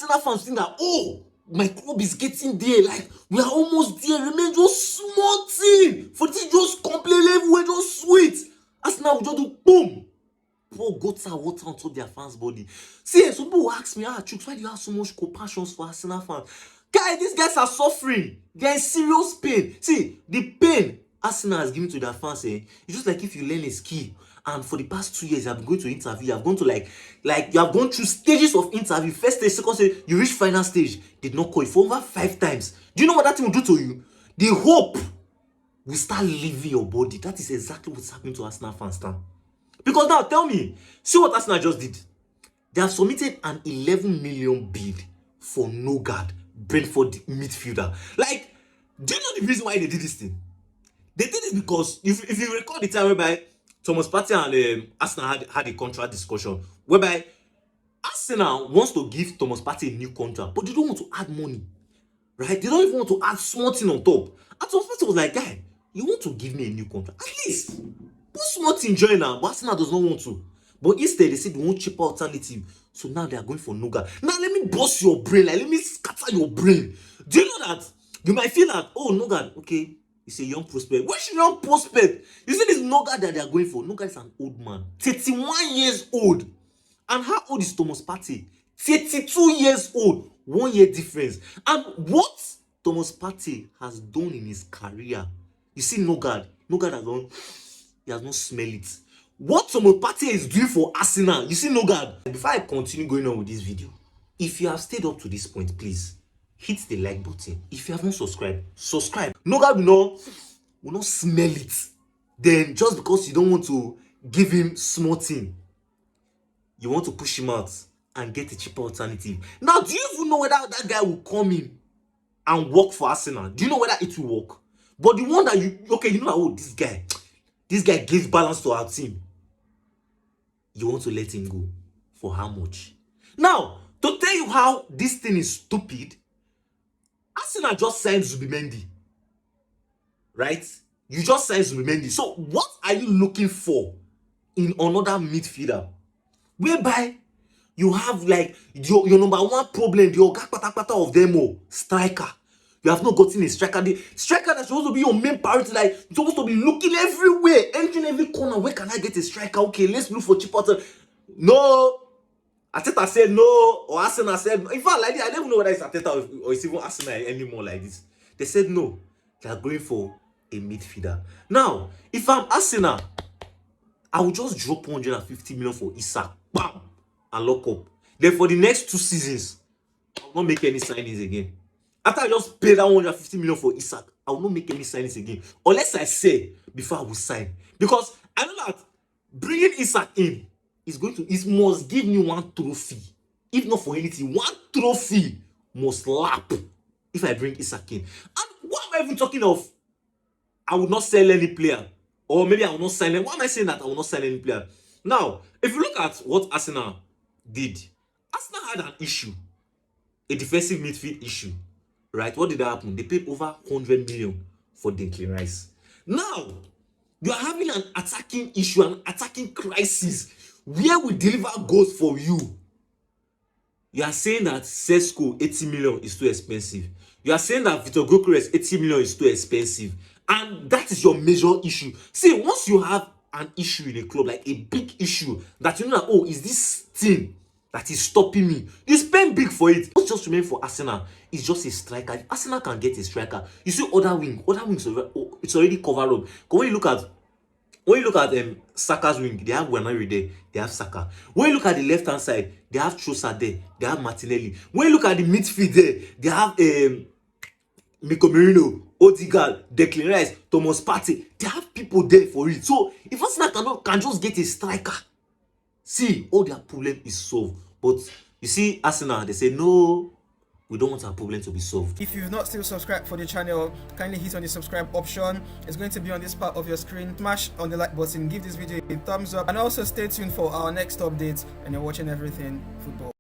Arsenal fans think that, oh, my club is getting there. Like, we are almost there. Remain just small thing. For this just complete level, we're just sweet. Arsenal will just do boom. Pour gutter water on top their fans' body. See, some people will ask me, Chooks, why do you have so much compassion for Arsenal fans? Guys, these guys are suffering. They're in serious pain. See, the pain Arsenal has given to their fans, it's just like if you learn a skill, and for the past 2 years, you have been going to interview, you have gone to like you have gone through stages of interview, first stage, second stage, you reach final stage, did not call you for over 5 times. Do you know what that thing will do to you? The hope will start leaving your body. That is exactly what's happening to Arsenal fans now. Because now, tell me, see what Arsenal just did. They have submitted an 11 million bid for Nogard, Brentford midfielder. Like, do you know the reason why they did this thing? They did it because, if you recall the time whereby Thomas Partey and Arsenal had a contract discussion, whereby Arsenal wants to give Thomas Partey a new contract, but they don't want to add money, right? They don't even want to add something on top. And Thomas Partey was like, guy, you want to give me a new contract? At least put something join now. But Arsenal does not want to. But instead, they said they want cheaper alternative. So now they are going for Nogard. Now let me bust your brain. Like, let me scatter your brain. Do you know that? You might feel that, oh, Nogard, okay, it's a young prospect. Which young prospect? You see this Nogard that they are going for? Nogard is an old man. 31 years old. And how old is Thomas Partey? 32 years old. 1 year difference. And what Thomas Partey has done in his career, you see Nogard has done, he has not smelled it. What Thomas Partey is doing for Arsenal, you see Nogard. Before I continue going on with this video, if you have stayed up to this point, please hit the like button. If you have not subscribed, subscribe. Nogard will not smell it. Then just because you don't want to give him small thing, you want to push him out and get a cheaper alternative. Now, do you even know whether that guy will come in and work for Arsenal? Do you know whether it will work? But the one that you know, oh, this guy gives balance to our team. You want to let him go. For how much? Now, to tell you how this thing is stupid, Arsenal just signed Zubimendi. Right? You just signed Zubimendi. So, what are you looking for in another midfielder? Whereby you have like your number one problem, the Oga Patapata of them all, striker. You have not gotten a striker. The striker that's supposed to be your main priority. Like, you're supposed to be looking everywhere, entering every corner. Where can I get a striker? Okay, let's look for cheaper. No. Arteta said no, or Arsenal said no. In fact, like this, I don't even know whether it's Arteta or it's even Arsenal anymore like this. They said no. They are going for a midfielder. Now, if I'm Arsenal, I will just drop 150 million for Isak. Bam! And lock up. Then for the next 2 seasons, I will not make any signings again. After I just pay that 150 million for Isak, I will not make any signings again. Unless I say before I will sign. Because I know that bringing Isak in it must give me 1 trophy. If not for anything, 1 trophy must lap if I bring Isak in. And what am I even talking of? I will not sell any player. Or maybe I will not sign them. Why am I saying that I will not sign any player? Now, if you look at what Arsenal did, Arsenal had an issue. A defensive midfield issue. Right? What did that happen? They paid over 100 million for Declan Rice. Now, you are having an attacking issue, an attacking crisis. Where we deliver goals for you? You are saying that Sesko 80 million is too expensive. You are saying that Vitor Gyökeres 80 million is too expensive. And that is your major issue. See, once you have an issue in a club, like a big issue, that you know that, oh, is this thing that is stopping me? You spend big for it. What's just remain for Arsenal is just a striker. If Arsenal can get a striker, you see other wings, it's already covered up. When you look at Saka's wing, they have Wanari there, they have Saka. When you look at the left-hand side, they have Trossard there, they have Martinelli. When you look at the midfield there, they have Miko Merino, Odegaard, Declan Rice, Thomas Partey. They have people there for it. So, if Arsenal can just get a striker, see, all their problem is solved. But, you see, Arsenal, they say, no, we don't want our problem to be solved. If you've not still subscribed for the channel, kindly hit on the subscribe option. It's going to be on this part of your screen. Smash on the like button, give this video a thumbs up, and also stay tuned for our next updates. And you're watching Everything Football.